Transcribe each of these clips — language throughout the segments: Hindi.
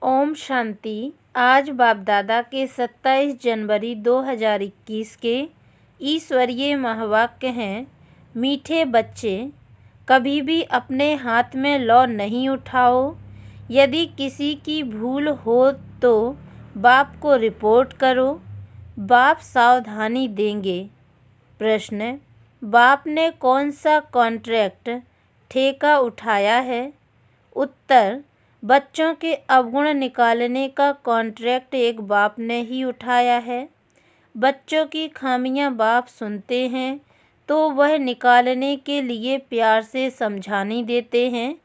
ओम शांति। आज बाप दादा के 27 जनवरी 2021 के ईश्वरीय महावाक्य हैं। मीठे बच्चे, कभी भी अपने हाथ में लौ नहीं उठाओ। यदि किसी की भूल हो तो बाप को रिपोर्ट करो, बाप सावधानी देंगे। प्रश्न: बाप ने कौन सा कॉन्ट्रैक्ट ठेका उठाया है? उत्तर: बच्चों के अवगुण निकालने का कॉन्ट्रैक्ट एक बाप ने ही उठाया है। बच्चों की खामियां बाप सुनते हैं तो वह निकालने के लिए प्यार से समझानी देते हैं।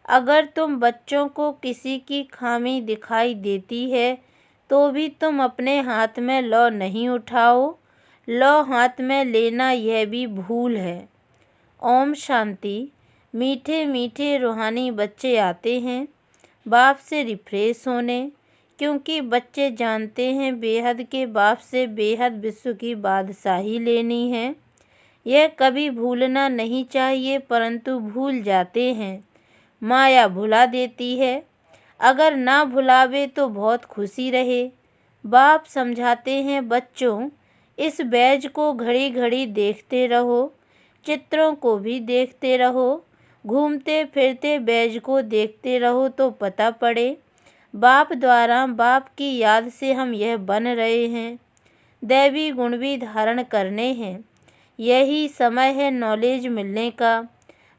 अगर तुम बच्चों को किसी की खामी दिखाई देती है तो भी तुम अपने हाथ में लौ नहीं उठाओ। लौ हाथ में लेना यह भी भूल है। ओम शांति। मीठे मीठे रूहानी बच्चे आते हैं बाप से रिफ्रेश होने, क्योंकि बच्चे जानते हैं बेहद के बाप से बेहद विश्व की बादशाही लेनी है। यह कभी भूलना नहीं चाहिए, परंतु भूल जाते हैं। माया भुला देती है। अगर ना भुलावे तो बहुत खुशी रहे। बाप समझाते हैं, बच्चों इस बैज को घड़ी घड़ी देखते रहो, चित्रों को भी देखते रहो, घूमते फिरते बैज को देखते रहो तो पता पड़े। बाप द्वारा बाप की याद से हम यह बन रहे हैं। दैवी गुण भी धारण करने हैं। यही समय है नॉलेज मिलने का।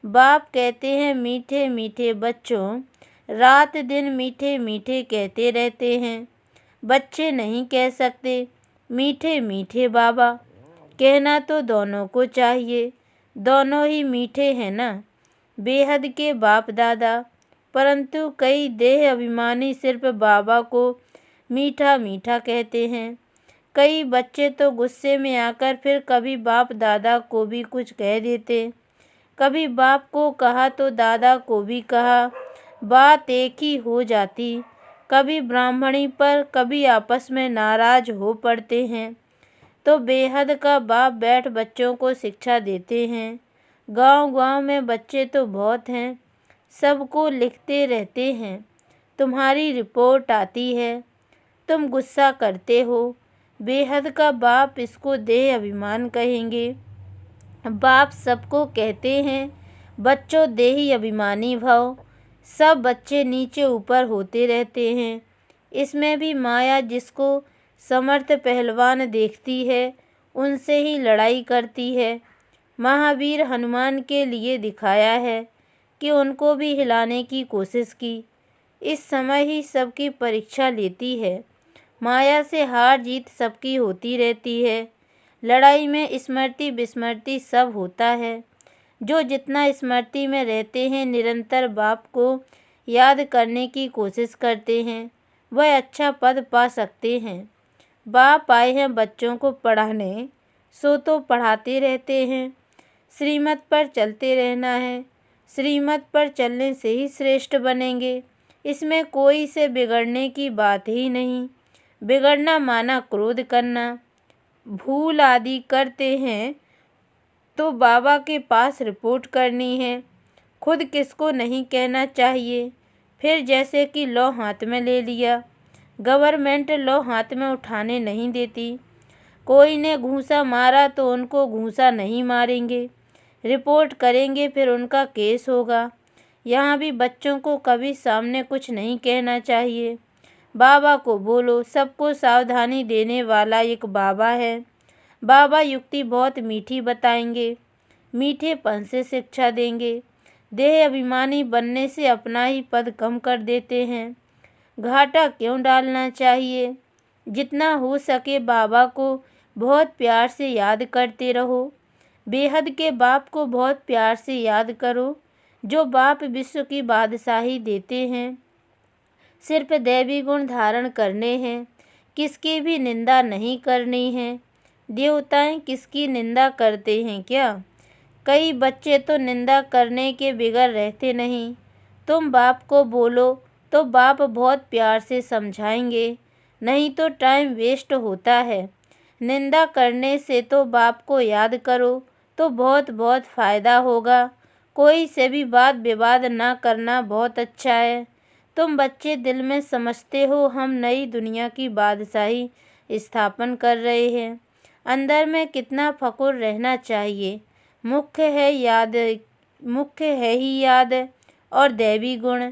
बाप कहते हैं, मीठे मीठे बच्चों, रात दिन मीठे मीठे कहते रहते हैं। बच्चे नहीं कह सकते मीठे मीठे बाबा। कहना तो दोनों को चाहिए, दोनों ही मीठे हैं ना, बेहद के बाप दादा। परंतु कई देह अभिमानी सिर्फ बाबा को मीठा मीठा कहते हैं। कई बच्चे तो गुस्से में आकर फिर कभी बाप दादा को भी कुछ कह देते। कभी बाप को कहा तो दादा को भी कहा, बात एक ही हो जाती। कभी ब्राह्मणी पर कभी आपस में नाराज हो पड़ते हैं। तो बेहद का बाप बैठ बच्चों को शिक्षा देते हैं। गांव-गांव में बच्चे तो बहुत हैं, सबको लिखते रहते हैं। तुम्हारी रिपोर्ट आती है, तुम गुस्सा करते हो। बेहद का बाप इसको देह अभिमान कहेंगे। बाप सबको कहते हैं, बच्चों देही अभिमानी भव। सब बच्चे नीचे ऊपर होते रहते हैं। इसमें भी माया जिसको समर्थ पहलवान देखती है, उनसे ही लड़ाई करती है। महावीर हनुमान के लिए दिखाया है कि उनको भी हिलाने की कोशिश की। इस समय ही सबकी परीक्षा लेती है। माया से हार जीत सबकी होती रहती है। लड़ाई में स्मृति विस्मृति सब होता है। जो जितना स्मृति में रहते हैं, निरंतर बाप को याद करने की कोशिश करते हैं, वह अच्छा पद पा सकते हैं। बाप आए हैं बच्चों को पढ़ाने, सो तो पढ़ाते रहते हैं। श्रीमत पर चलते रहना है। श्रीमत पर चलने से ही श्रेष्ठ बनेंगे। इसमें कोई से बिगड़ने की बात ही नहीं। बिगड़ना माना क्रोध करना। भूल आदि करते हैं तो बाबा के पास रिपोर्ट करनी है। खुद किसको नहीं कहना चाहिए। फिर जैसे कि लौ हाथ में ले लिया। गवर्नमेंट लौ हाथ में उठाने नहीं देती। कोई ने घूंसा मारा तो उनको घूंसा नहीं मारेंगे, रिपोर्ट करेंगे, फिर उनका केस होगा। यहाँ भी बच्चों को कभी सामने कुछ नहीं कहना चाहिए। बाबा को बोलो, सबको सावधानी देने वाला एक बाबा है। बाबा युक्ति बहुत मीठी बताएंगे, मीठेपन से शिक्षा देंगे। देह अभिमानी बनने से अपना ही पद कम कर देते हैं। घाटा क्यों डालना चाहिए। जितना हो सके बाबा को बहुत प्यार से याद करते रहो। बेहद के बाप को बहुत प्यार से याद करो, जो बाप विश्व की बादशाही देते हैं। सिर्फ दैवी गुण धारण करने हैं, किसकी भी निंदा नहीं करनी है। देवताएं किसकी निंदा करते हैं क्या? कई बच्चे तो निंदा करने के बिगड़ रहते नहीं। तुम बाप को बोलो तो बाप बहुत प्यार से समझाएंगे, नहीं तो टाइम वेस्ट होता है। निंदा करने से तो बाप को याद करो तो बहुत बहुत फ़ायदा होगा। कोई से भी वाद विवाद ना करना बहुत अच्छा है। तुम बच्चे दिल में समझते हो हम नई दुनिया की बादशाही स्थापन कर रहे हैं। अंदर में कितना फ़ख्र रहना चाहिए। मुख्य है ही याद और दैवी गुण।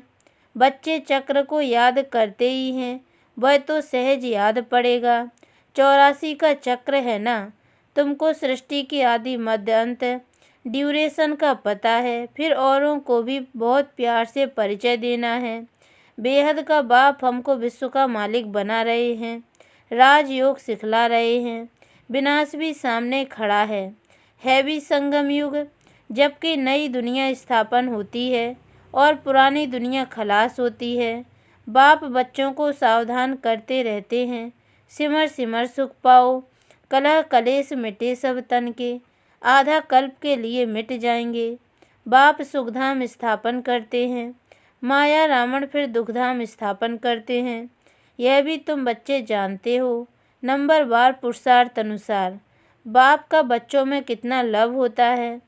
बच्चे चक्र को याद करते ही हैं, वह तो सहज याद पड़ेगा। 84 का चक्र है ना। तुमको सृष्टि की आदि मध्य अंत ड्यूरेशन का पता है, फिर औरों को भी बहुत प्यार से परिचय देना है। बेहद का बाप हमको विश्व का मालिक बना रहे हैं, राजयोग सिखला रहे हैं। विनाश भी सामने खड़ा है भी संगम युग, जबकि नई दुनिया स्थापन होती है और पुरानी दुनिया खलास होती है। बाप बच्चों को सावधान करते रहते हैं, सिमर सिमर सुख पाओ, कलह कलेश मिटे सब तन के, आधा कल्प के लिए मिट जाएंगे। बाप सुखधाम स्थापन करते हैं, माया रावण फिर दुखधाम स्थापन करते हैं। यह भी तुम बच्चे जानते हो। नंबरवार पुरुषार्थ अनुसार बाप का बच्चों में कितना लव होता है।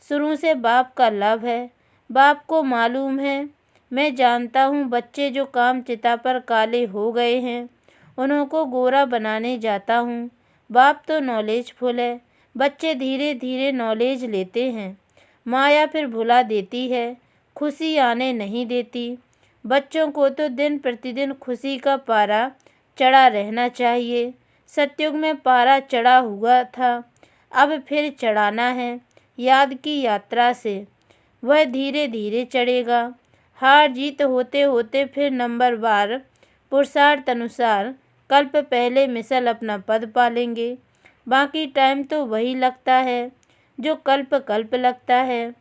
शुरू से बाप का लव है, बाप को मालूम है। मैं जानता हूँ बच्चे जो काम चिता पर काले हो गए हैं, उनको गोरा बनाने जाता हूँ। बाप तो नॉलेजफुल है, बच्चे धीरे धीरे नॉलेज लेते हैं। माया फिर भुला देती है, खुशी आने नहीं देती। बच्चों को तो दिन प्रतिदिन खुशी का पारा चढ़ा रहना चाहिए। सतयुग में पारा चढ़ा हुआ था, अब फिर चढ़ाना है याद की यात्रा से। वह धीरे धीरे चढ़ेगा। हार जीत होते होते फिर नंबरवार पुरुषार्थ अनुसार कल्प पहले मिसल अपना पद पालेंगे। बाकी टाइम तो वही लगता है जो कल्प कल्प लगता है।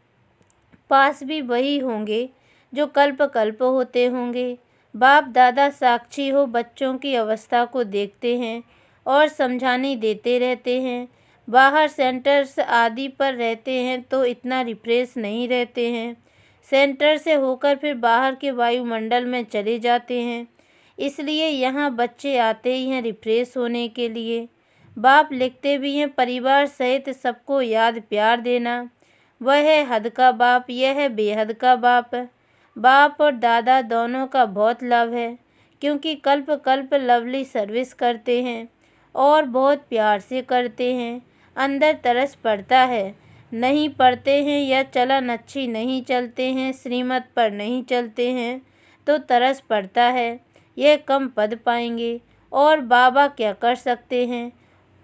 पास भी वही होंगे जो कल्प कल्प होते होंगे। बाप दादा साक्षी हो बच्चों की अवस्था को देखते हैं और समझाने देते रहते हैं। बाहर सेंटर्स आदि पर रहते हैं तो इतना रिफ्रेश नहीं रहते हैं। सेंटर से होकर फिर बाहर के वायुमंडल में चले जाते हैं, इसलिए यहाँ बच्चे आते ही हैं रिफ्रेश होने के लिए। बाप लिखते भी हैं परिवार सहित सबको याद प्यार देना। वह है हद का बाप, यह है बेहद का बाप। बाप और दादा दोनों का बहुत लव है, क्योंकि कल्प कल्प लवली सर्विस करते हैं और बहुत प्यार से करते हैं। अंदर तरस पड़ता है, नहीं पढ़ते हैं या चलन अच्छी नहीं चलते हैं, श्रीमत पर नहीं चलते हैं तो तरस पड़ता है यह कम पद पाएंगे और बाबा क्या कर सकते हैं।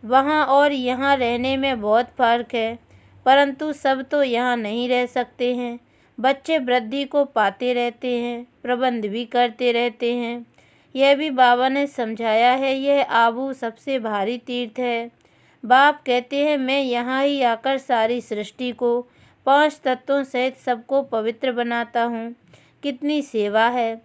वहाँ और यहाँ रहने में बहुत फर्क है, परंतु सब तो यहाँ नहीं रह सकते हैं। बच्चे वृद्धि को पाते रहते हैं, प्रबंध भी करते रहते हैं। यह भी बाबा ने समझाया है, यह आबू सबसे भारी तीर्थ है। बाप कहते हैं मैं यहाँ ही आकर सारी सृष्टि को 5 तत्वों सहित सबको पवित्र बनाता हूँ। कितनी सेवा है।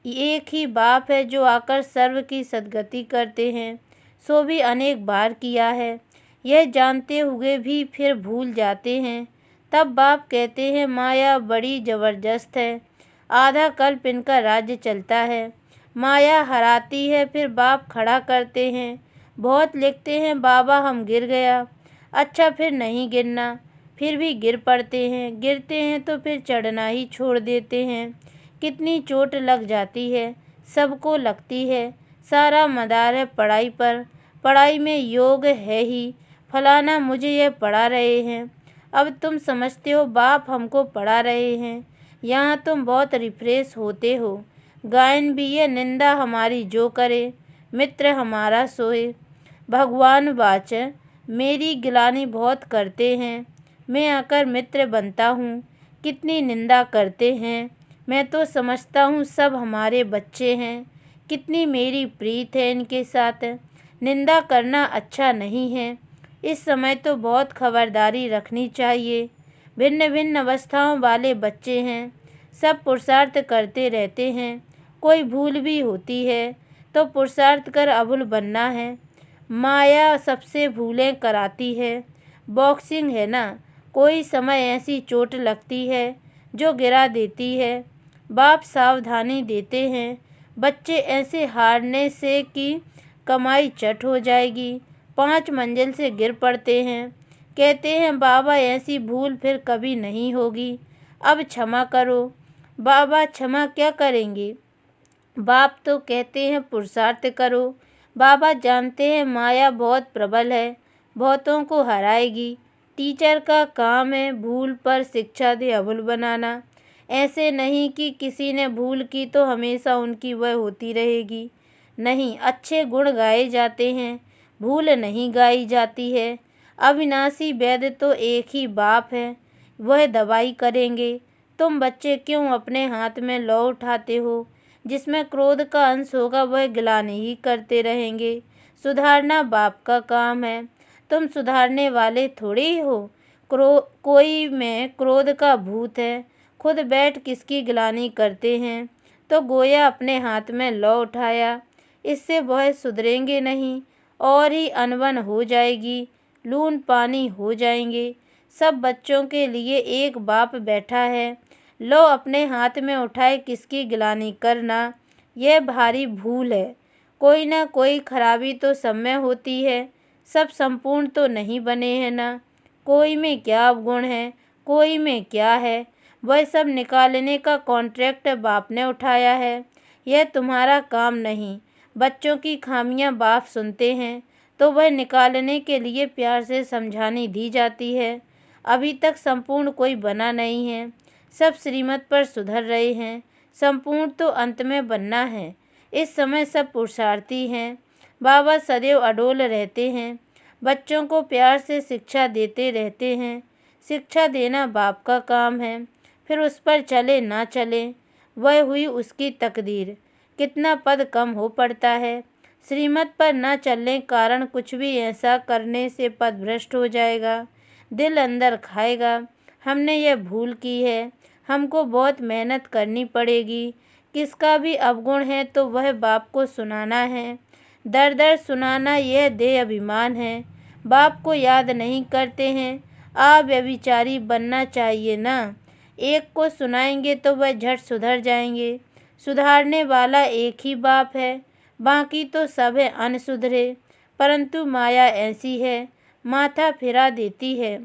एक ही बाप है जो आकर सर्व की सद्गति करते हैं, सो भी अनेक बार किया है। यह जानते हुए भी फिर भूल जाते हैं। तब बाप कहते हैं माया बड़ी ज़बरदस्त है, आधा कल्प इनका राज्य चलता है। माया हराती है, फिर बाप खड़ा करते हैं। बहुत लिखते हैं बाबा हम गिर गया, अच्छा फिर नहीं गिरना, फिर भी गिर पड़ते हैं। गिरते हैं तो फिर चढ़ना ही छोड़ देते हैं। कितनी चोट लग जाती है, सबको लगती है। सारा मदार है पढ़ाई पर, पढ़ाई में योग है ही। फलाना मुझे यह पढ़ा रहे हैं। अब तुम समझते हो बाप हमको पढ़ा रहे हैं, यहाँ तुम बहुत रिफ्रेश होते हो। गायन भी ये निंदा हमारी जो करे, मित्र हमारा सोए। भगवान वाच मेरी गिलानी बहुत करते हैं, मैं आकर मित्र बनता हूँ। कितनी निंदा करते हैं, मैं तो समझता हूँ सब हमारे बच्चे हैं। कितनी मेरी प्रीत है इनके साथ। निंदा करना अच्छा नहीं है। इस समय तो बहुत खबरदारी रखनी चाहिए। भिन्न भिन्न अवस्थाओं वाले बच्चे हैं, सब पुरुषार्थ करते रहते हैं। कोई भूल भी होती है तो पुरुषार्थ कर अभुल बनना है। माया सबसे भूलें कराती है। बॉक्सिंग है ना, कोई समय ऐसी चोट लगती है जो गिरा देती है। बाप सावधानी देते हैं, बच्चे ऐसे हारने से कि कमाई चट हो जाएगी। 5 मंजिल से गिर पड़ते हैं। कहते हैं बाबा ऐसी भूल फिर कभी नहीं होगी, अब क्षमा करो। बाबा क्षमा क्या करेंगे, बाप तो कहते हैं पुरुषार्थ करो। बाबा जानते हैं माया बहुत प्रबल है, बहुतों को हराएगी। टीचर का काम है भूल पर शिक्षा दे अभूल बनाना। ऐसे नहीं कि किसी ने भूल की तो हमेशा उनकी वह होती रहेगी। नहीं, अच्छे गुण गाए जाते हैं, भूल नहीं गाई जाती है। अविनाशी वैद्य तो एक ही बाप है, वह दवाई करेंगे। तुम बच्चे क्यों अपने हाथ में लौ उठाते हो? जिसमें क्रोध का अंश होगा वह गिलानी ही करते रहेंगे। सुधारना बाप का काम है, तुम सुधारने वाले थोड़े ही हो। कोई में क्रोध का भूत है, खुद बैठ किसकी गिलानी करते हैं। तो गोया अपने हाथ में लौ उठाया, इससे वह सुधरेंगे नहीं और ही अनबन हो जाएगी, लून पानी हो जाएंगे। सब बच्चों के लिए एक बाप बैठा है, लो अपने हाथ में उठाए किसकी गिलानी करना, यह भारी भूल है। कोई ना कोई खराबी तो सब में होती है, सब संपूर्ण तो नहीं बने हैं ना। कोई में क्या अवगुण है, कोई में क्या है, वह सब निकालने का कॉन्ट्रैक्ट बाप ने उठाया है, यह तुम्हारा काम नहीं। बच्चों की खामियां बाप सुनते हैं तो वह निकालने के लिए प्यार से समझानी दी जाती है। अभी तक संपूर्ण कोई बना नहीं है, सब श्रीमत पर सुधर रहे हैं, संपूर्ण तो अंत में बनना है। इस समय सब पुरुषार्थी हैं, बाबा सदैव अडोल रहते हैं, बच्चों को प्यार से शिक्षा देते रहते हैं। शिक्षा देना बाप का काम है, फिर उस पर चले ना चले वह हुई उसकी तकदीर। कितना पद कम हो पड़ता है, श्रीमत पर न चलने कारण कुछ भी ऐसा करने से पद भ्रष्ट हो जाएगा, दिल अंदर खाएगा। हमने यह भूल की है, हमको बहुत मेहनत करनी पड़ेगी। किसका भी अवगुण है तो वह बाप को सुनाना है, दर दर सुनाना, यह देह अभिमान है। बाप को याद नहीं करते हैं, व्यभिचारी बनना चाहिए ना। एक को सुनाएंगे तो वह झट सुधर जाएंगे। सुधारने वाला एक ही बाप है, बाकी तो सब है अनसुधरे। परंतु माया ऐसी है, माथा फिरा देती है।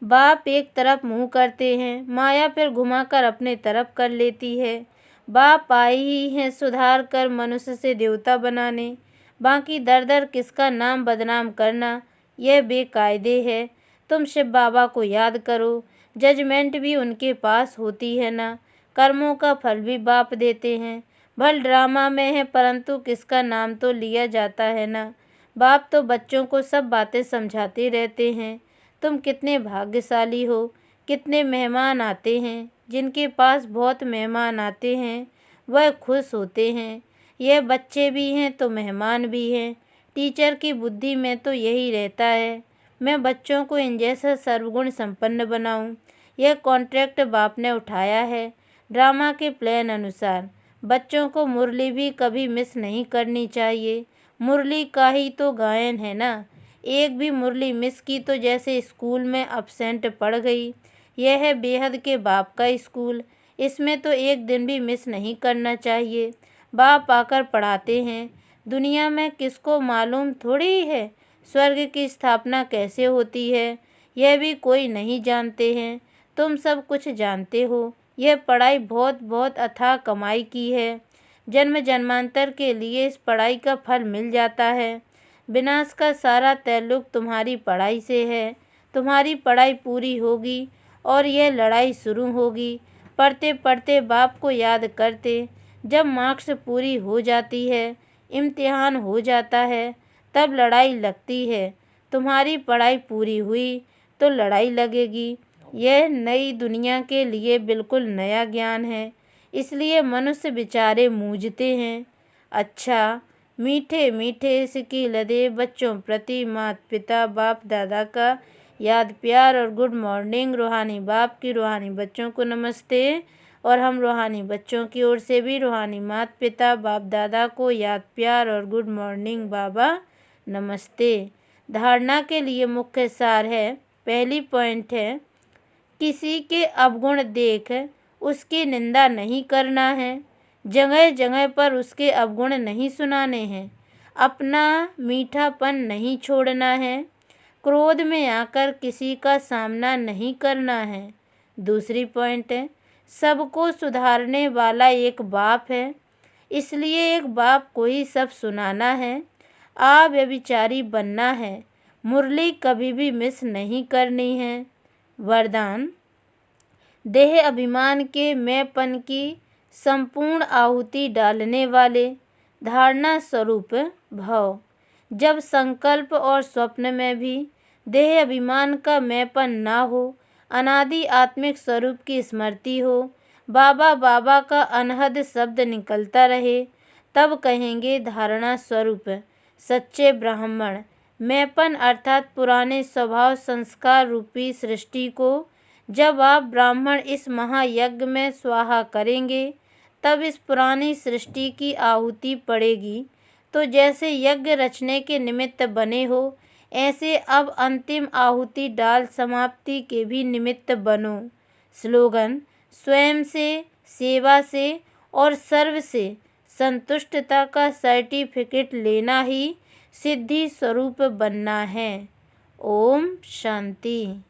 बाप एक तरफ मुंह करते हैं, माया फिर घुमाकर अपने तरफ कर लेती है। बाप आए ही हैं सुधार कर मनुष्य से देवता बनाने, बाकी दर दर किसका नाम बदनाम करना, यह बेकायदे है। तुम शिव बाबा को याद करो, जजमेंट भी उनके पास होती है ना, कर्मों का फल भी बाप देते हैं। भल ड्रामा में है परंतु किसका नाम तो लिया जाता है ना। बाप तो बच्चों को सब बातें समझाते रहते हैं। तुम कितने भाग्यशाली हो, कितने मेहमान आते हैं, जिनके पास बहुत मेहमान आते हैं वह खुश होते हैं। यह बच्चे भी हैं तो मेहमान भी हैं। टीचर की बुद्धि में तो यही रहता है, मैं बच्चों को इन जैसा सर्वगुण संपन्न बनाऊं। यह कॉन्ट्रैक्ट बाप ने उठाया है। ड्रामा के प्लान अनुसार बच्चों को मुरली भी कभी मिस नहीं करनी चाहिए। मुरली का ही तो गायन है ना, एक भी मुरली मिस की तो जैसे स्कूल में अपसेंट पड़ गई। यह है बेहद के बाप का स्कूल, इसमें तो एक दिन भी मिस नहीं करना चाहिए। बाप आकर पढ़ाते हैं। दुनिया में किसको मालूम थोड़ी है स्वर्ग की स्थापना कैसे होती है, यह भी कोई नहीं जानते हैं। तुम सब कुछ जानते हो। यह पढ़ाई बहुत बहुत अथाह कमाई की है, जन्म जन्मांतर के लिए इस पढ़ाई का फल मिल जाता है। विनाश का सारा ताल्लुक तुम्हारी पढ़ाई से है। तुम्हारी पढ़ाई पूरी होगी और यह लड़ाई शुरू होगी। पढ़ते पढ़ते बाप को याद करते, जब मार्क्स पूरी हो जाती है, इम्तिहान हो जाता है, तब लड़ाई लगती है। तुम्हारी पढ़ाई पूरी हुई तो लड़ाई लगेगी। यह नई दुनिया के लिए बिल्कुल नया ज्ञान है, इसलिए मनुष्य बेचारे मूझते हैं। अच्छा, मीठे मीठे इसकी लदे बच्चों प्रति माता पिता बाप दादा का याद प्यार और गुड मॉर्निंग। रूहानी बाप की रूहानी बच्चों को नमस्ते, और हम रूहानी बच्चों की ओर से भी रूहानी माता पिता बाप दादा को याद प्यार और गुड मॉर्निंग बाबा नमस्ते। धारणा के लिए मुख्य सार है, पहली पॉइंट है, किसी के अवगुण देख उसकी निंदा नहीं करना है, जगह जगह पर उसके अवगुण नहीं सुनाने हैं, अपना मीठापन नहीं छोड़ना है, क्रोध में आकर किसी का सामना नहीं करना है। दूसरी पॉइंट है, सबको सुधारने वाला एक बाप है, इसलिए एक बाप को ही सब सुनाना है। अव्यभिचारी बनना है। मुरली कभी भी मिस नहीं करनी है। वरदान: देह अभिमान के मैंपन की संपूर्ण आहुति डालने वाले। धारणा स्वरूप भव: जब संकल्प और स्वप्न में भी देह अभिमान का मैंपन ना हो, अनादि आत्मिक स्वरूप की स्मृति हो, बाबा बाबा का अनहद शब्द निकलता रहे, तब कहेंगे धारणा स्वरूप सच्चे ब्राह्मण। मैंपन अर्थात पुराने स्वभाव संस्कार रूपी सृष्टि को जब आप ब्राह्मण इस महायज्ञ में स्वाहा करेंगे, तब इस पुरानी सृष्टि की आहुति पड़ेगी। तो जैसे यज्ञ रचने के निमित्त बने हो, ऐसे अब अंतिम आहुति डाल समाप्ति के भी निमित्त बनो। स्लोगन: स्वयं से, सेवा से और सर्व से संतुष्टता का सर्टिफिकेट लेना ही सिद्धि स्वरूप बनना है। ओम शांति।